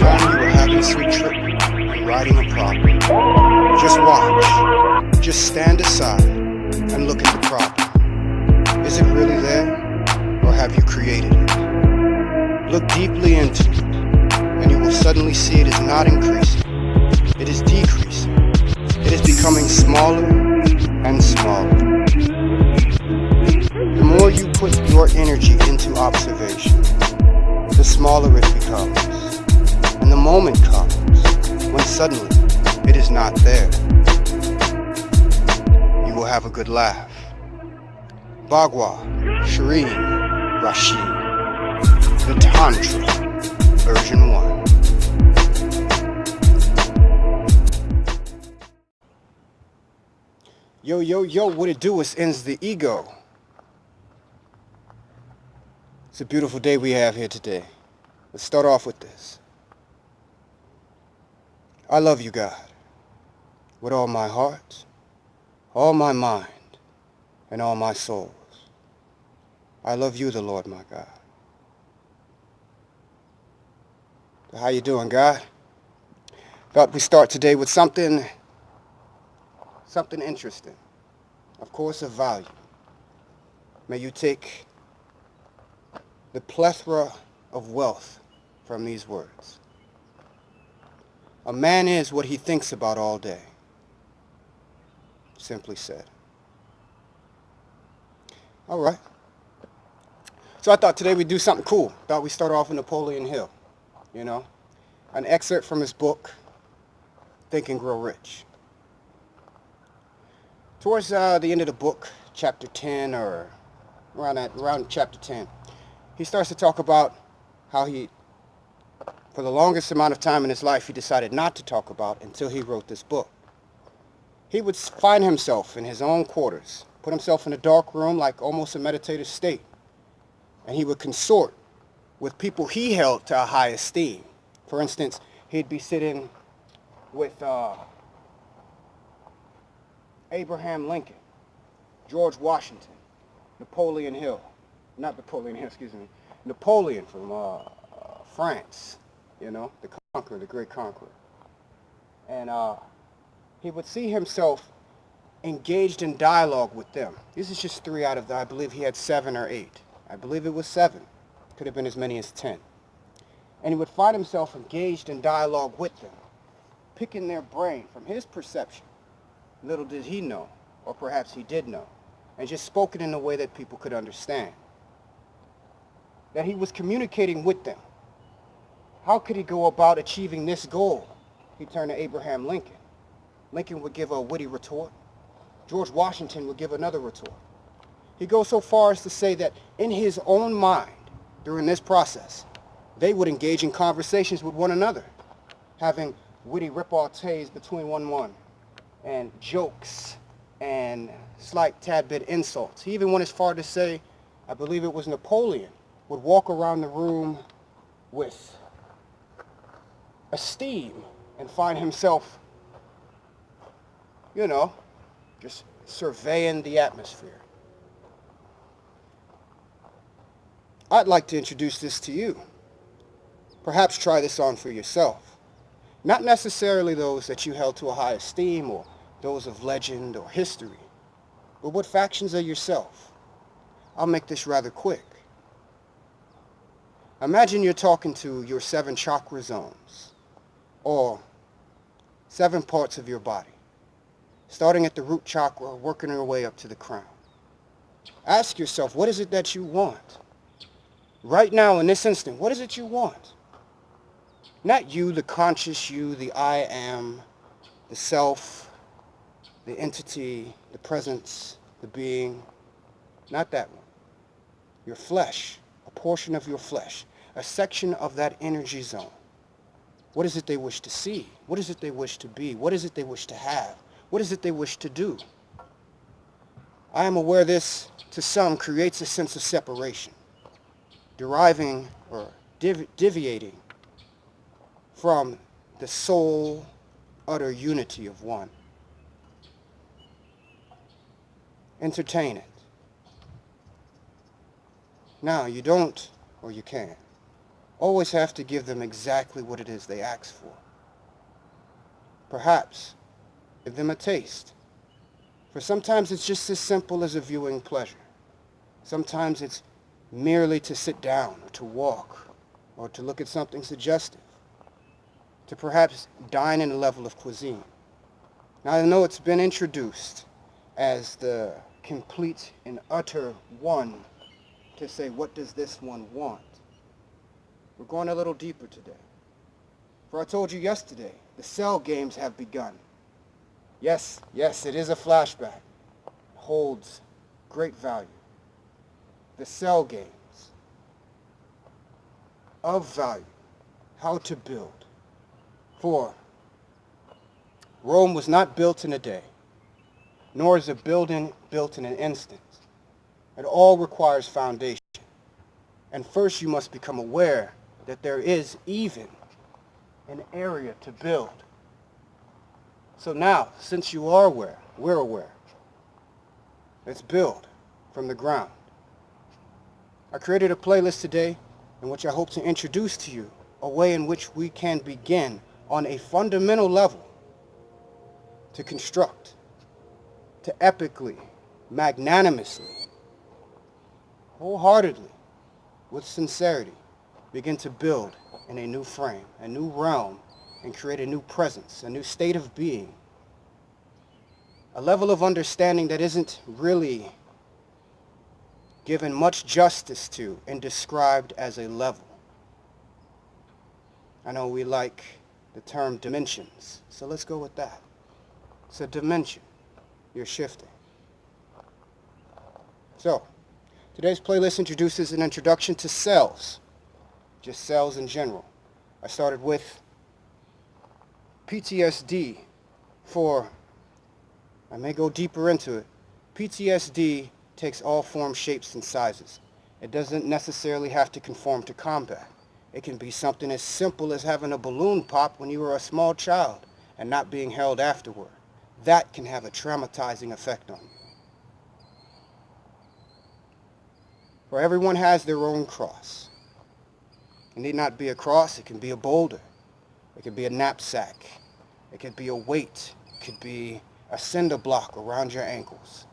time you were having a sweet trip and riding a problem. Just watch. Just stand aside and look at the problem. Is it really there, or have you created it? Look deeply into it, and you will suddenly see it is not increasing. It is decreasing. It is becoming smaller and smaller. The more you put your energy into observation, the smaller it becomes. And the moment comes when suddenly it is not there. You will have a good laugh. Bhagwa Shree Rashi, the Tantra, version 1. Yo, yo, yo, what it do is ends the ego. It's a beautiful day we have here today. Let's start off with this. I love you, God, with all my heart, all my mind, and all my souls. I love you, the Lord, my God. How you doing, God? Thought we start today with something interesting. Of course, of value. May you take the plethora of wealth from these words. A man is what he thinks about all day. Simply said. All right. So I thought today we'd do something cool. Thought we'd start off with Napoleon Hill. You know, an excerpt from his book, Think and Grow Rich. Towards the end of the book, chapter 10 or around chapter 10, he starts to talk about how for the longest amount of time in his life, he decided not to talk about until he wrote this book. He would find himself in his own quarters, put himself in a dark room like almost a meditative state, and he would consort with people he held to a high esteem. For instance, he'd be sitting with Abraham Lincoln, George Washington, Napoleon from France, you know, the conqueror, the great conqueror. And he would see himself engaged in dialogue with them. This is just 3 out of I believe he had 7 or 8. I believe it was 7. Could have been as many as 10. And he would find himself engaged in dialogue with them, picking their brain from his perception. Little did he know, or perhaps he did know, and just spoke it in a way that people could understand. That he was communicating with them. How could he go about achieving this goal? He turned to Abraham Lincoln. Lincoln would give a witty retort. George Washington would give another retort. He goes so far as to say that in his own mind, during this process, they would engage in conversations with one another, having witty repartees between one and jokes and slight tad bit insults. He even went as far to say, I believe it was Napoleon, would walk around the room with a steam and find himself, you know, just surveying the atmosphere. I'd like to introduce this to you. Perhaps try this on for yourself. Not necessarily those that you held to a high esteem or those of legend or history, but what factions of yourself? I'll make this rather quick. Imagine you're talking to your 7 chakra zones, or 7 parts of your body, starting at the root chakra, working your way up to the crown. Ask yourself, what is it that you want? Right now, in this instant, what is it you want? Not you, the conscious you, the I am, the self, the entity, the presence, the being. Not that one. Your flesh, a portion of your flesh, a section of that energy zone. What is it they wish to see? What is it they wish to be? What is it they wish to have? What is it they wish to do? I am aware this, to some, creates a sense of separation, deriving or deviating from the soul, utter unity of one. Entertain it. Now, you don't, or you can. always have to give them exactly what it is they ask for. Perhaps give them a taste. For sometimes it's just as simple as a viewing pleasure. Sometimes it's merely to sit down, or to walk, or to look at something suggestive, to perhaps dine in a level of cuisine. Now I know it's been introduced as the complete and utter one to say, what does this one want? We're going a little deeper today. For I told you yesterday, the Cell games have begun. Yes, it is a flashback. It holds great value. The Cell games of value, how to build. For Rome was not built in a day, nor is a building built in an instant. It all requires foundation. And first you must become aware that there is even an area to build. So now, since you are aware, we're aware, let's build from the ground. I created a playlist today in which I hope to introduce to you a way in which we can begin on a fundamental level to construct, to epically, magnanimously, wholeheartedly, with sincerity, begin to build in a new frame, a new realm, and create a new presence, a new state of being, a level of understanding that isn't really given much justice to and described as a level. I know we like the term dimensions, so let's go with that. It's a dimension. You're shifting. So, today's playlist introduces an introduction to cells, just cells in general. I started with PTSD for, I may go deeper into it. PTSD takes all forms, shapes, and sizes. It doesn't necessarily have to conform to combat. It can be something as simple as having a balloon pop when you were a small child and not being held afterward. That can have a traumatizing effect on you. For everyone has their own cross. It need not be a cross, it can be a boulder. It could be a knapsack. It could be a weight. It could be a cinder block around your ankles.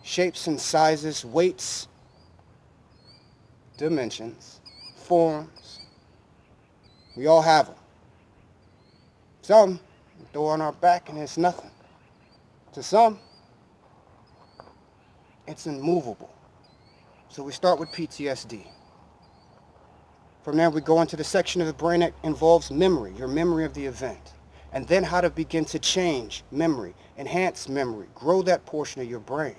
Shapes and sizes, weights, dimensions, forms. We all have them. Some we throw on our back and it's nothing. To some, it's immovable. So we start with PTSD. From there we go into the section of the brain that involves memory, your memory of the event. And then how to begin to change memory, enhance memory, grow that portion of your brain.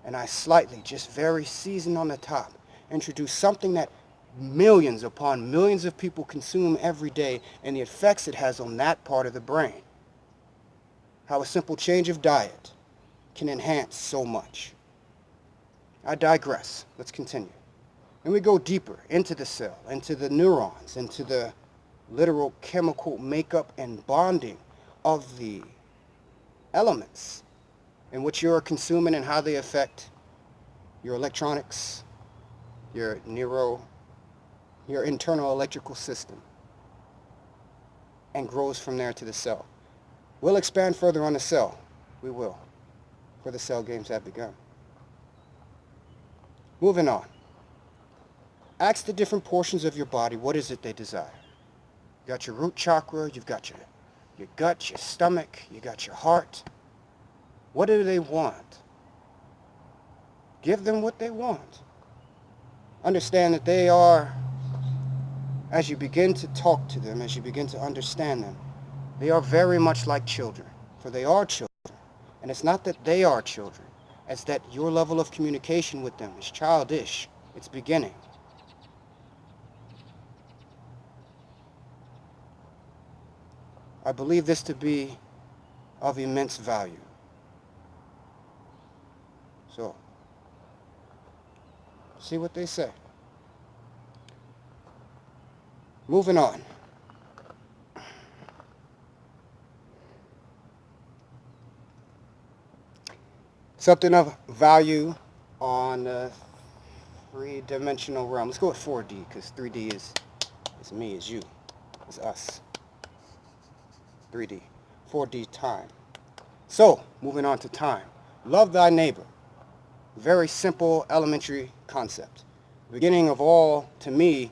And I slightly, just very seasoned on the top, introduce something that millions upon millions of people consume every day and the effects it has on that part of the brain. How a simple change of diet can enhance so much. I digress. Let's continue. And we go deeper into the cell, into the neurons, into the literal chemical makeup and bonding of the elements in which you're consuming and how they affect your electronics, your internal electrical system, and grows from there to the cell. We'll expand further on the cell. We will, for the cell games have begun. Moving on. Ask the different portions of your body, what is it they desire? You got your root chakra, you've got your gut, your stomach, you got your heart. What do they want? Give them what they want. Understand that they are, as you begin to talk to them, as you begin to understand them, they are very much like children, for they are children. And it's not that they are children, it's that your level of communication with them is childish. It's beginning. I believe this to be of immense value. So, see what they say. Moving on. Something of value on the three-dimensional realm. Let's go with 4D, because 3D is me, is you, is us. 3D, 4D time. So, moving on to time. Love thy neighbor. Very simple, elementary concept. Beginning of all, to me,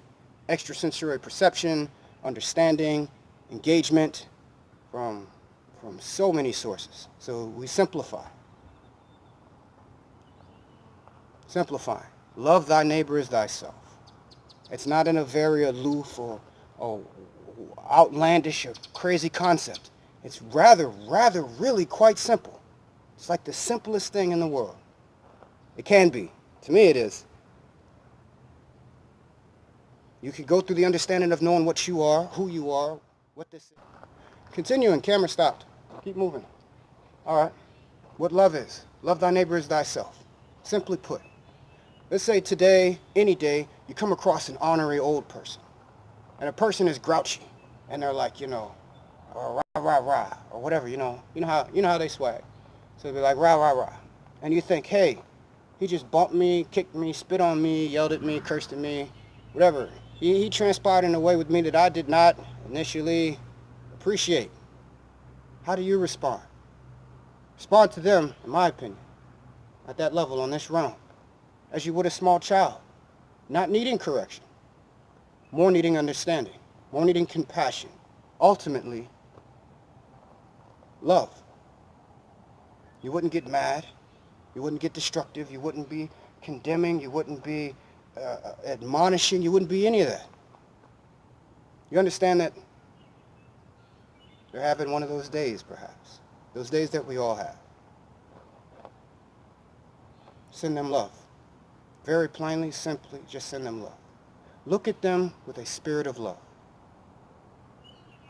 extrasensory perception, understanding, engagement from so many sources. So we simplify. Simplifying. Love thy neighbor as thyself. It's not in a very aloof or outlandish or crazy concept. It's rather really quite simple. It's like the simplest thing in the world. It can be. To me it is. You can go through the understanding of knowing what you are, who you are, what this is. Continuing, camera stopped. Keep moving. All right. What love is. Love thy neighbor as thyself. Simply put. Let's say today, any day, you come across an ornery old person. And a person is grouchy. And they're like, rah, rah, rah, or whatever, you know how they swag. So they'll be like, rah, rah, rah. And you think, hey, he just bumped me, kicked me, spit on me, yelled at me, cursed at me, whatever. He transpired in a way with me that I did not initially appreciate. How do you respond? Respond to them, in my opinion, at that level on this realm, as you would a small child, not needing correction, more needing understanding, more needing compassion, ultimately, love. You wouldn't get mad, you wouldn't get destructive, you wouldn't be condemning, you wouldn't be admonishing, you wouldn't be any of that. You understand that they're having one of those days, perhaps. Those days that we all have. Send them love. Very plainly, simply, just send them love. Look at them with a spirit of love.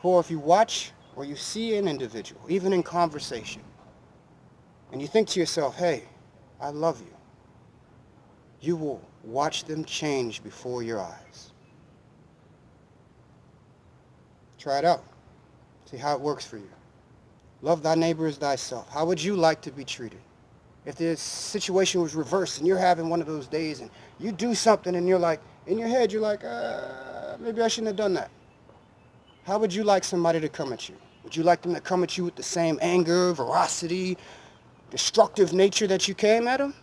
For if you watch or you see an individual, even in conversation, and you think to yourself, hey, I love you, you will watch them change before your eyes. Try it out. See how it works for you. Love thy neighbor as thyself. How would you like to be treated? If the situation was reversed and you're having one of those days and you do something and you're like, in your head, you're like, maybe I shouldn't have done that. How would you like somebody to come at you? Would you like them to come at you with the same anger, ferocity, destructive nature that you came at them?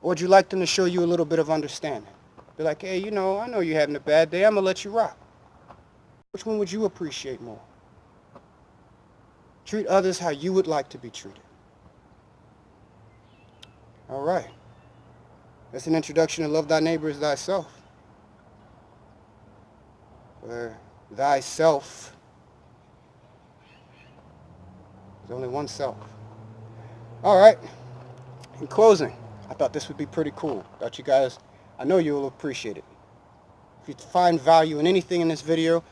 Or would you like them to show you a little bit of understanding? Be like, hey, I know you're having a bad day. I'm going to let you rock. Which one would you appreciate more? Treat others how you would like to be treated. All right. That's an introduction to love thy neighbor as thyself. Where thyself is only one self. All right. In closing, I thought this would be pretty cool. I know you will appreciate it. If you find value in anything in this video,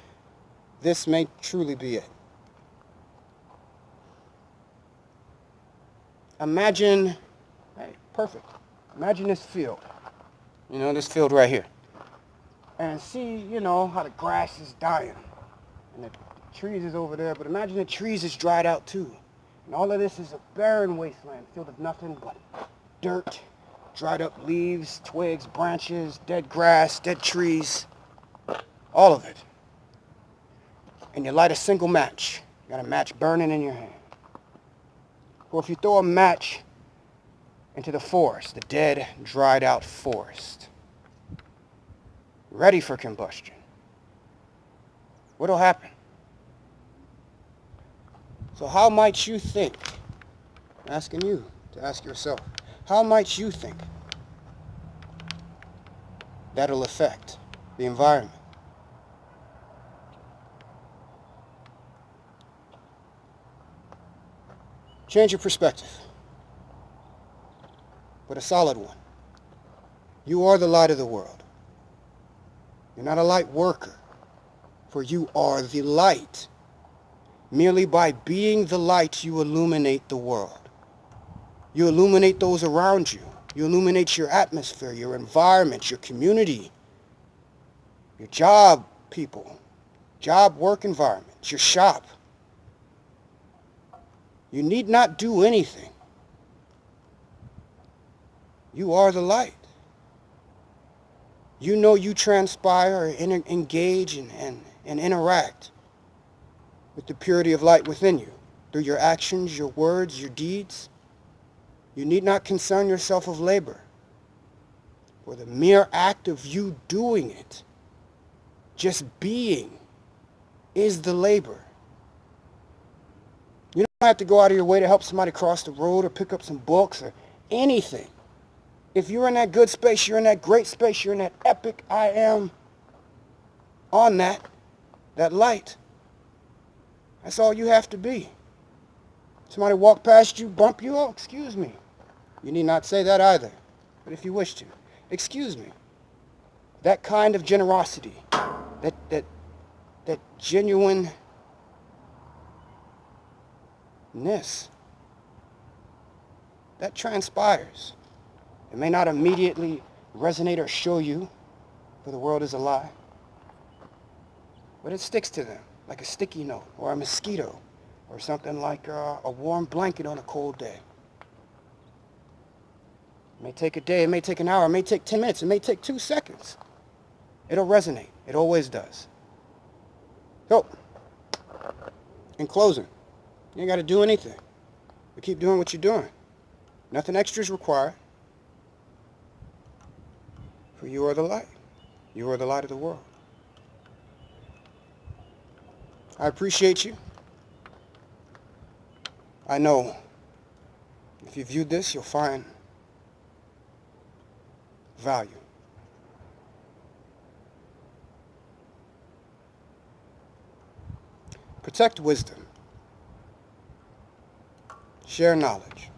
this may truly be it. Imagine, hey, perfect. Imagine this field. This field right here. And see, how the grass is dying. And the trees is over there. But imagine the trees is dried out too. And all of this is a barren wasteland filled with nothing but dirt, dried up leaves, twigs, branches, dead grass, dead trees. All of it. And you light a single match. You got a match burning in your hand. Or if you throw a match into the forest, the dead, dried out forest, ready for combustion, what'll happen? So how might you think, I'm asking you to ask yourself, how might you think that'll affect the environment? Change your perspective, but a solid one. You are the light of the world. You're not a light worker, for you are the light. Merely by being the light, you illuminate the world. You illuminate those around you. You illuminate your atmosphere, your environment, your community, your job people, job work environment, your shop. You need not do anything. You are the light. You know you transpire and engage and interact with the purity of light within you through your actions, your words, your deeds. You need not concern yourself of labor, for the mere act of you doing it, just being, is the labor. You don't have to go out of your way to help somebody cross the road or pick up some books or anything. If you're in that good space, you're in that great space, you're in that epic I am on that light. That's all you have to be. Somebody walk past you, bump you, oh, excuse me. You need not say that either, but if you wish to, excuse me. That kind of generosity, that genuineness, that transpires. It may not immediately resonate or show you, for the world is a lie, but it sticks to them like a sticky note or a mosquito or something like a warm blanket on a cold day. It may take a day, it may take an hour, it may take 10 minutes, it may take 2 seconds. It'll resonate. It always does. So, in closing, you ain't got to do anything, but keep doing what you're doing. Nothing extra is required. For you are the light. You are the light of the world. I appreciate you. I know if you viewed this, you'll find value. Protect wisdom. Share knowledge.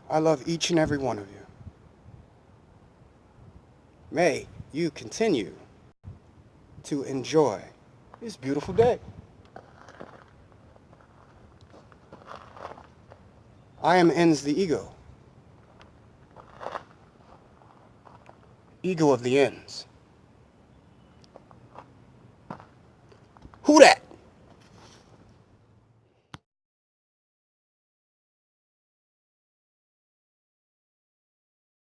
I love each and every one of you. May you continue to enjoy this beautiful day. I am Ends the Ego. Ego of the Ends.